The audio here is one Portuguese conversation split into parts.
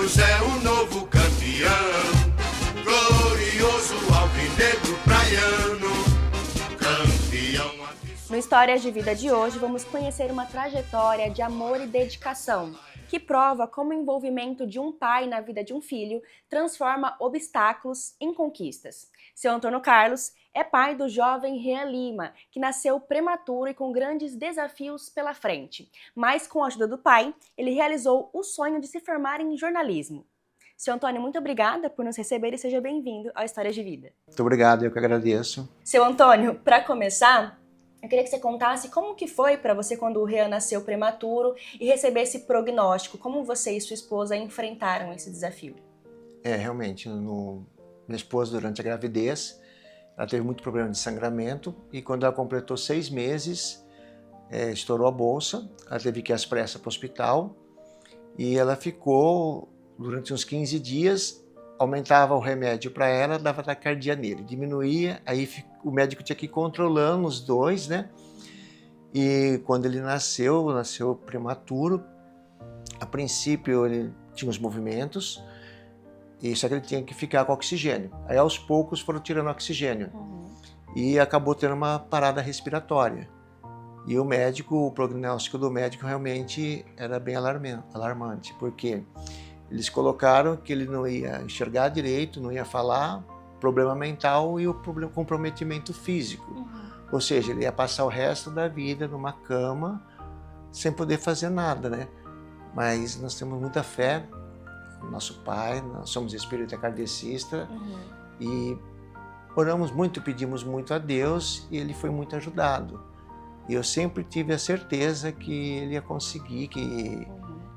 Deus é um novo campeão, glorioso alvinegro praiano, campeão. No Histórias de Vida de hoje, vamos conhecer uma trajetória de amor e dedicação, que prova como o envolvimento de um pai na vida de um filho transforma obstáculos em conquistas. Seu Antônio Carlos é pai do jovem Rian Lima, que nasceu prematuro e com grandes desafios pela frente. Mas com a ajuda do pai, ele realizou o sonho de se formar em jornalismo. Seu Antônio, muito obrigada por nos receber e seja bem-vindo ao Histórias de Vida. Muito obrigado, eu que agradeço. Seu Antônio, para começar, eu queria que você contasse como que foi para você quando o Rian nasceu prematuro e receber esse prognóstico. Como você e sua esposa enfrentaram esse desafio? Realmente, minha esposa, durante a gravidez, ela teve muito problema de sangramento e quando ela completou 6 meses, estourou a bolsa, ela teve que ir às pressas para o hospital e ela ficou, durante uns 15 dias, aumentava o remédio para ela, dava taquicardia nele, diminuía, aí o médico tinha que ir controlando os dois, né? E quando ele nasceu prematuro, a princípio ele tinha os movimentos, e só que ele tinha que ficar com oxigênio. Aí aos poucos foram tirando oxigênio e acabou tendo uma parada respiratória. E o prognóstico do médico realmente era bem alarmante, porque eles colocaram que ele não ia enxergar direito, não ia falar, problema mental e o comprometimento físico. Ou seja, ele ia passar o resto da vida numa cama sem poder fazer nada, né? Mas nós temos muita fé no nosso pai, nós somos espírita kardecista e oramos muito, pedimos muito a Deus e ele foi muito ajudado. E eu sempre tive a certeza que ele ia conseguir,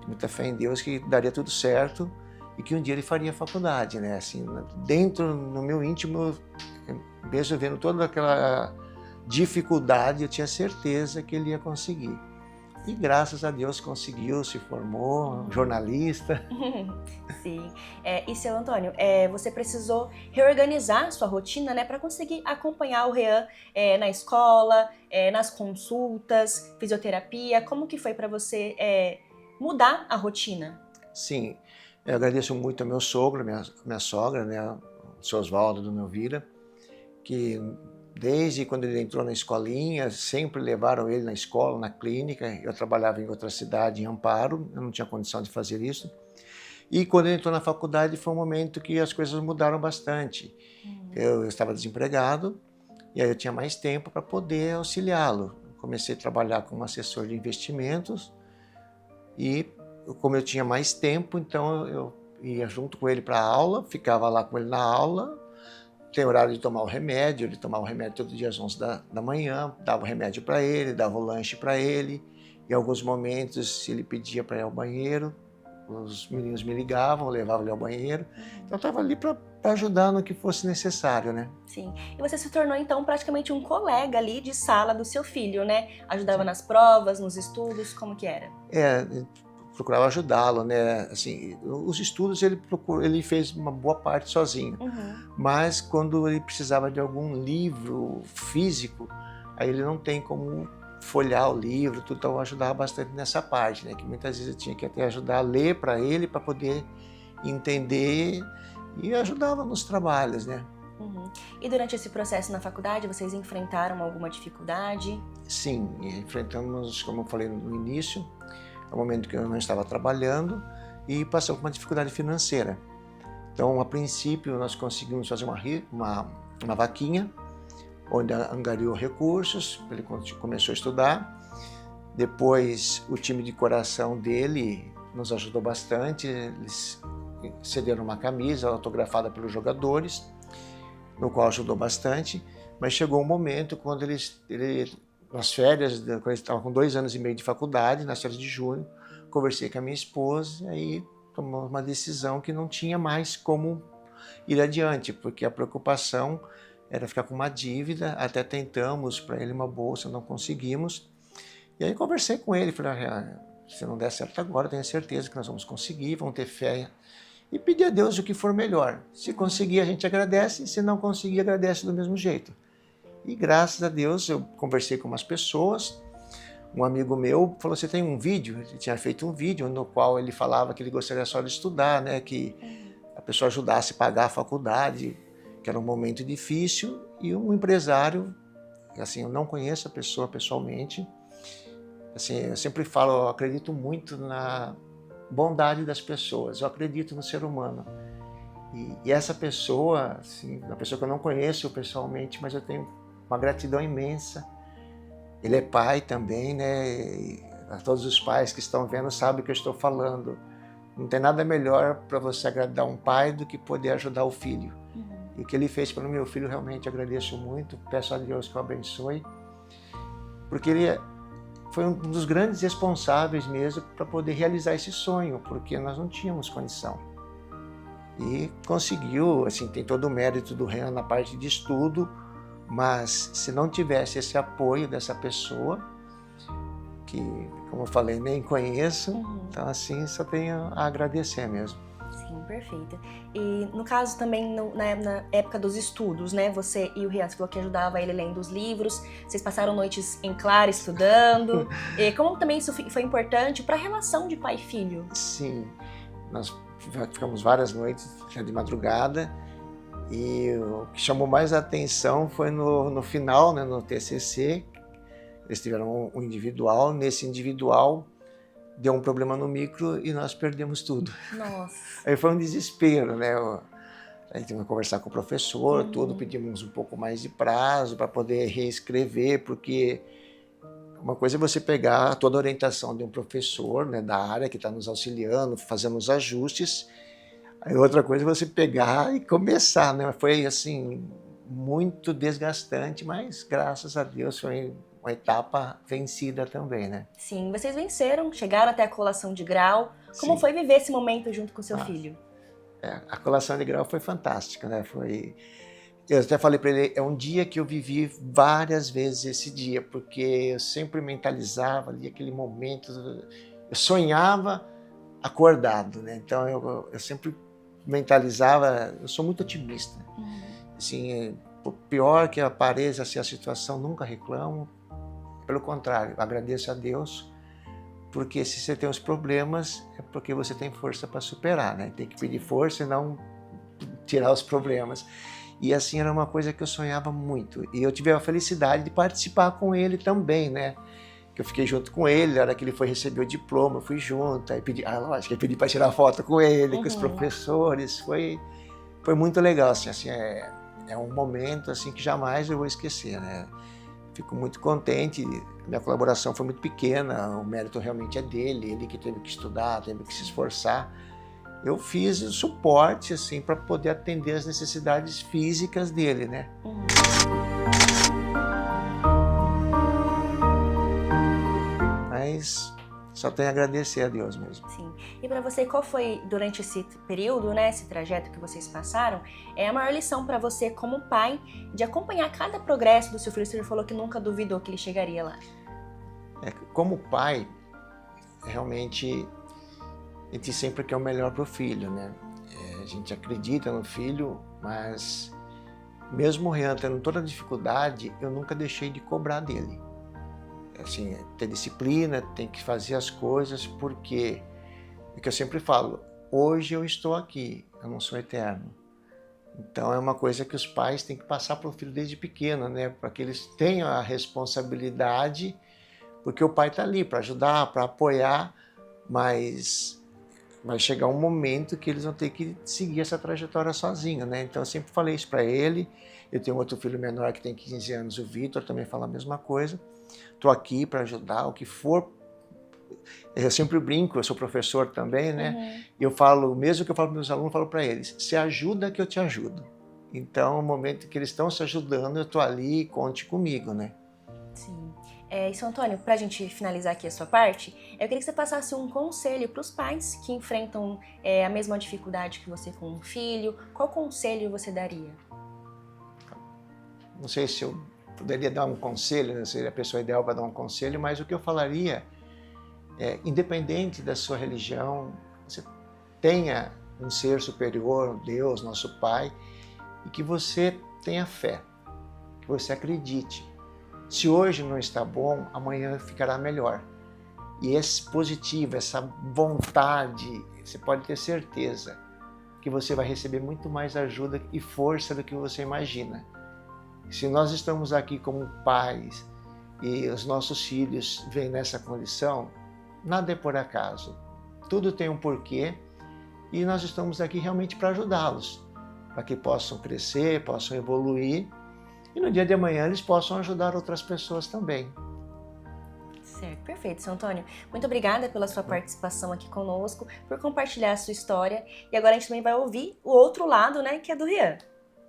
muita fé em Deus, que daria tudo certo e que um dia ele faria faculdade, né? Assim, dentro, no meu íntimo, mesmo vendo toda aquela dificuldade, eu tinha certeza que ele ia conseguir. E graças a Deus conseguiu, se formou, jornalista. Sim. E seu Antônio, você precisou reorganizar sua rotina, né, para conseguir acompanhar o Rian na escola, nas consultas, fisioterapia. Como que foi para você mudar a rotina? Sim, eu agradeço muito ao meu sogro, minha sogra, né, o seu Oswaldo, Dona Elvira, que desde quando ele entrou na escolinha, sempre levaram ele na escola, na clínica. Eu trabalhava em outra cidade, em Amparo, eu não tinha condição de fazer isso. E quando ele entrou na faculdade, foi um momento que as coisas mudaram bastante. Eu estava desempregado, e aí eu tinha mais tempo para poder auxiliá-lo. Comecei a trabalhar como assessor de investimentos, e como eu tinha mais tempo, então eu ia junto com ele para a aula, ficava lá com ele na aula, tem horário de tomar o remédio, ele tomava o remédio todo dia às 11 da manhã, dava o remédio para ele, dava o lanche para ele. Em alguns momentos, se ele pedia para ir ao banheiro, os meninos me ligavam, eu levava ele ao banheiro. Então eu estava ali para ajudar no que fosse necessário, né? Sim. E você se tornou, então, praticamente um colega ali de sala do seu filho, né? Ajudava nas provas, nos estudos, como que era? Procurava ajudá-lo, né? Assim, os estudos ele fez uma boa parte sozinho, mas quando ele precisava de algum livro físico, aí ele não tem como folhear o livro, tudo, então eu ajudava bastante nessa parte, né? Que muitas vezes eu tinha que até ajudar a ler para ele, para poder entender, e ajudava nos trabalhos, né? E durante esse processo na faculdade, vocês enfrentaram alguma dificuldade? Sim, enfrentamos, como eu falei no início, no momento que eu não estava trabalhando e passou por uma dificuldade financeira. Então, a princípio, nós conseguimos fazer uma vaquinha, onde angariou recursos, ele começou a estudar. Depois, o time de coração dele nos ajudou bastante, eles cederam uma camisa autografada pelos jogadores, no qual ajudou bastante, mas chegou um momento quando ele nas férias, quando ele estava com 2 anos e meio de faculdade, nas férias de junho, conversei com a minha esposa e aí tomamos uma decisão que não tinha mais como ir adiante, porque a preocupação era ficar com uma dívida, até tentamos para ele uma bolsa, não conseguimos. E aí conversei com ele, falei, se não der certo agora, tenho certeza que nós vamos conseguir, vamos ter fé. E pedir a Deus o que for melhor. Se conseguir, a gente agradece, se não conseguir, agradece do mesmo jeito. E graças a Deus, eu conversei com umas pessoas, Um amigo meu falou, você tem um vídeo? Ele tinha feito um vídeo no qual ele falava que ele gostaria só de estudar, né? Que a pessoa ajudasse a pagar a faculdade, que era um momento difícil, e um empresário, assim, eu não conheço a pessoa pessoalmente, assim, eu sempre falo, eu acredito muito na bondade das pessoas, eu acredito no ser humano. E essa pessoa, assim, uma pessoa que eu não conheço pessoalmente, mas eu tenho uma gratidão imensa. Ele é pai também, né? E a todos os pais que estão vendo sabem o que eu estou falando. Não tem nada melhor para você agradar um pai do que poder ajudar o filho. E o que ele fez pelo meu filho, realmente agradeço muito. Peço a Deus que o abençoe. Porque ele foi um dos grandes responsáveis mesmo para poder realizar esse sonho, porque nós não tínhamos condição. E conseguiu, assim, tem todo o mérito do Renan na parte de estudo, mas se não tivesse esse apoio dessa pessoa, que, como eu falei, nem conheço, então assim, só tenho a agradecer mesmo. Sim, perfeito. E no caso também, na época dos estudos, né, você e o Rian, você falou que ajudava ele lendo os livros, vocês passaram noites em claro estudando, e como também isso foi importante para a relação de pai e filho? Sim, nós ficamos várias noites de madrugada, e o que chamou mais a atenção foi no final, né, no TCC, eles tiveram um individual, nesse individual deu um problema no micro e nós perdemos tudo. Nossa. Aí foi um desespero, né? A gente teve que conversar com o professor, tudo, pedimos um pouco mais de prazo para poder reescrever, porque uma coisa é você pegar toda a orientação de um professor, né, da área que está nos auxiliando, fazendo os ajustes, aí outra coisa é você pegar e começar, né? Foi assim, muito desgastante, mas graças a Deus foi uma etapa vencida também, né? Sim, vocês venceram, chegaram até a colação de grau. Como foi viver esse momento junto com seu filho? A colação de grau foi fantástica, né? Eu até falei para ele, é um dia que eu vivi várias vezes esse dia, porque eu sempre mentalizava ali aquele momento, eu sonhava acordado, né? Então eu sempre mentalizava, eu sou muito otimista. Assim, por pior que apareça assim, a situação, nunca reclamo. Pelo contrário, agradeço a Deus, porque se você tem os problemas, é porque você tem força para superar, né? Tem que pedir força e não tirar os problemas. E assim, era uma coisa que eu sonhava muito. E eu tive a felicidade de participar com ele também, né? Que eu fiquei junto com ele, na hora que ele foi receber o diploma, eu fui junto, aí pedi, lógico, eu pedi para tirar foto com ele, com os professores, foi muito legal, assim, é um momento assim que jamais eu vou esquecer, né? Fico muito contente, minha colaboração foi muito pequena, o mérito realmente é dele, ele que teve que estudar, teve que se esforçar. Eu fiz o suporte, assim, para poder atender as necessidades físicas dele, né? Mas só tenho a agradecer a Deus mesmo. Sim. E para você, qual foi, durante esse período, né, esse trajeto que vocês passaram, a maior lição para você como pai de acompanhar cada progresso do seu filho? Você falou que nunca duvidou que ele chegaria lá. Como pai, realmente, a gente sempre quer o melhor para o filho, né? A gente acredita no filho, mas mesmo o Rian tendo toda a dificuldade, eu nunca deixei de cobrar dele. Assim, ter disciplina, tem que fazer as coisas, porque é que eu sempre falo, hoje eu estou aqui, eu não sou eterno. Então é uma coisa que os pais têm que passar para o filho desde pequeno, né? Para que eles tenham a responsabilidade, porque o pai está ali para ajudar, para apoiar, mas vai chegar um momento que eles vão ter que seguir essa trajetória sozinho, né? Então eu sempre falei isso para ele. Eu tenho outro filho menor que tem 15 anos, o Vitor, também fala a mesma coisa. Estou aqui para ajudar, o que for. Eu sempre brinco, eu sou professor também, né? Eu falo, mesmo que eu falo para meus alunos, eu falo para eles, se ajuda que eu te ajudo. Então, no momento que eles estão se ajudando, eu estou ali, conte comigo, né? Sim. Isso, Antônio, para a gente finalizar aqui a sua parte, eu queria que você passasse um conselho para os pais que enfrentam a mesma dificuldade que você com um filho. Qual conselho você daria? Não sei se eu poderia dar um conselho, né? Seria a pessoa ideal para dar um conselho, mas o que eu falaria é, independente da sua religião, você tenha um ser superior, Deus, nosso Pai, e que você tenha fé, que você acredite. Se hoje não está bom, amanhã ficará melhor. E esse positivo, essa vontade, você pode ter certeza que você vai receber muito mais ajuda e força do que você imagina. Se nós estamos aqui como pais e os nossos filhos vêm nessa condição, nada é por acaso. Tudo tem um porquê e nós estamos aqui realmente para ajudá-los, para que possam crescer, possam evoluir e no dia de amanhã eles possam ajudar outras pessoas também. Certo, perfeito, seu Antônio. Muito obrigada pela sua participação aqui conosco, por compartilhar a sua história. E agora a gente também vai ouvir o outro lado, né, que é do Rian.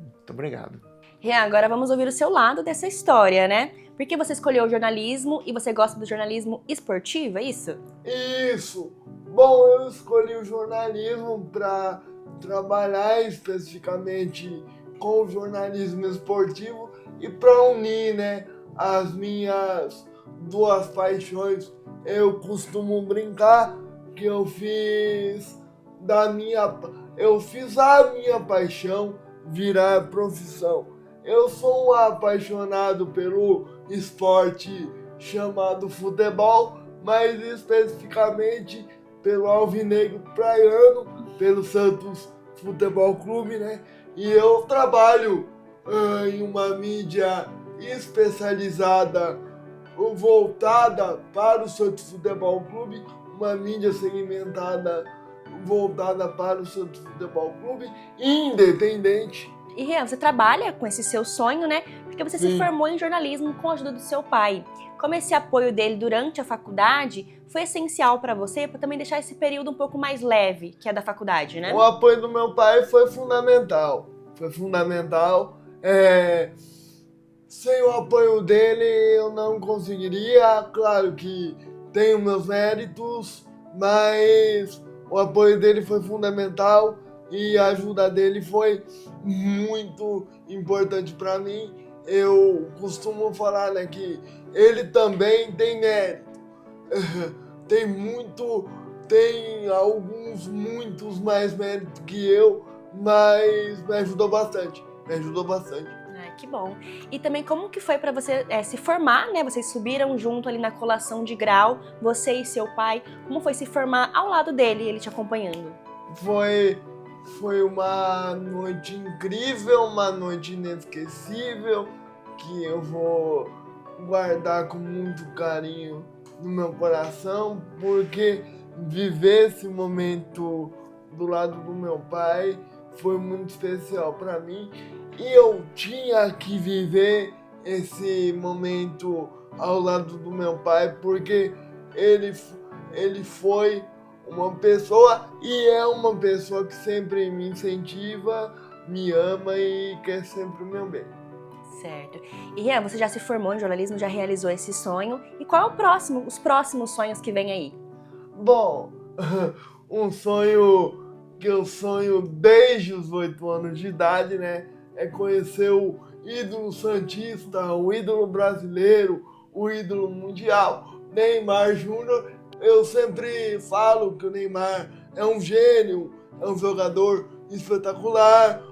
Muito obrigado. Rian, agora vamos ouvir o seu lado dessa história, né? Por que você escolheu o jornalismo e você gosta do jornalismo esportivo, é isso? Isso! Bom, eu escolhi o jornalismo para trabalhar especificamente com o jornalismo esportivo e para unir, né, as minhas duas paixões. Eu costumo brincar que eu fiz a minha paixão virar profissão. Eu sou um apaixonado pelo esporte chamado futebol, mas especificamente pelo Alvinegro Praiano, pelo Santos Futebol Clube, né? E eu trabalho em uma mídia especializada voltada para o Santos Futebol Clube, uma mídia segmentada voltada para o Santos Futebol Clube, independente. E Rian, você trabalha com esse seu sonho, né? Porque você se formou em jornalismo com a ajuda do seu pai. Como esse apoio dele durante a faculdade foi essencial para você, para também deixar esse período um pouco mais leve, que é da faculdade, né? O apoio do meu pai foi fundamental. Foi fundamental. Sem o apoio dele eu não conseguiria. Claro que tenho meus méritos, mas o apoio dele foi fundamental e a ajuda dele foi muito importante para mim. Eu costumo falar, né, que ele também tem mérito. Tem muitos mais méritos que eu, mas me ajudou bastante. Ah, que bom. E também como que foi para você se formar, né? Vocês subiram junto ali na colação de grau, você e seu pai. Como foi se formar ao lado dele, ele te acompanhando? Foi uma noite incrível, uma noite inesquecível, que eu vou guardar com muito carinho no meu coração, porque viver esse momento do lado do meu pai foi muito especial para mim e eu tinha que viver esse momento ao lado do meu pai, porque ele foi uma pessoa e é uma pessoa que sempre me incentiva, me ama e quer sempre o meu bem. Certo. E Rian, você já se formou em jornalismo, já realizou esse sonho. E qual é os próximos sonhos que vem aí? Bom, um sonho que eu sonho desde os 8 anos de idade, né? É conhecer o ídolo santista, o ídolo brasileiro, o ídolo mundial, Neymar Júnior. Eu sempre falo que o Neymar é um gênio, é um jogador espetacular.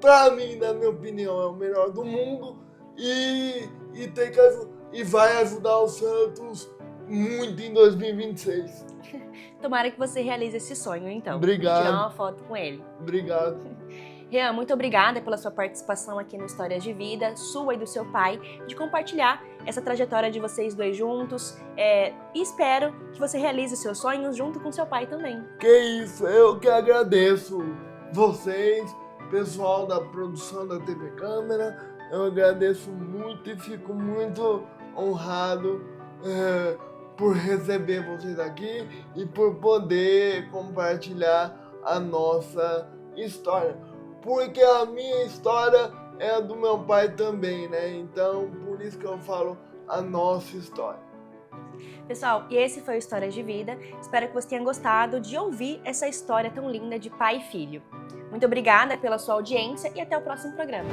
Para mim, na minha opinião, é o melhor do mundo e vai ajudar o Santos muito em 2026. Tomara que você realize esse sonho, então. Obrigado. Tirar uma foto com ele. Obrigado. Rian, muito obrigada pela sua participação aqui no Histórias de Vida, sua e do seu pai, de compartilhar essa trajetória de vocês dois juntos. E espero que você realize seus sonhos junto com seu pai também. Que isso, eu que agradeço vocês, pessoal da produção da TV Câmara. Eu agradeço muito e fico muito honrado por receber vocês aqui e por poder compartilhar a nossa história. Porque a minha história é a do meu pai também, né? Então, por isso que eu falo a nossa história. Pessoal, e esse foi o Histórias de Vida. Espero que você tenha gostado de ouvir essa história tão linda de pai e filho. Muito obrigada pela sua audiência e até o próximo programa.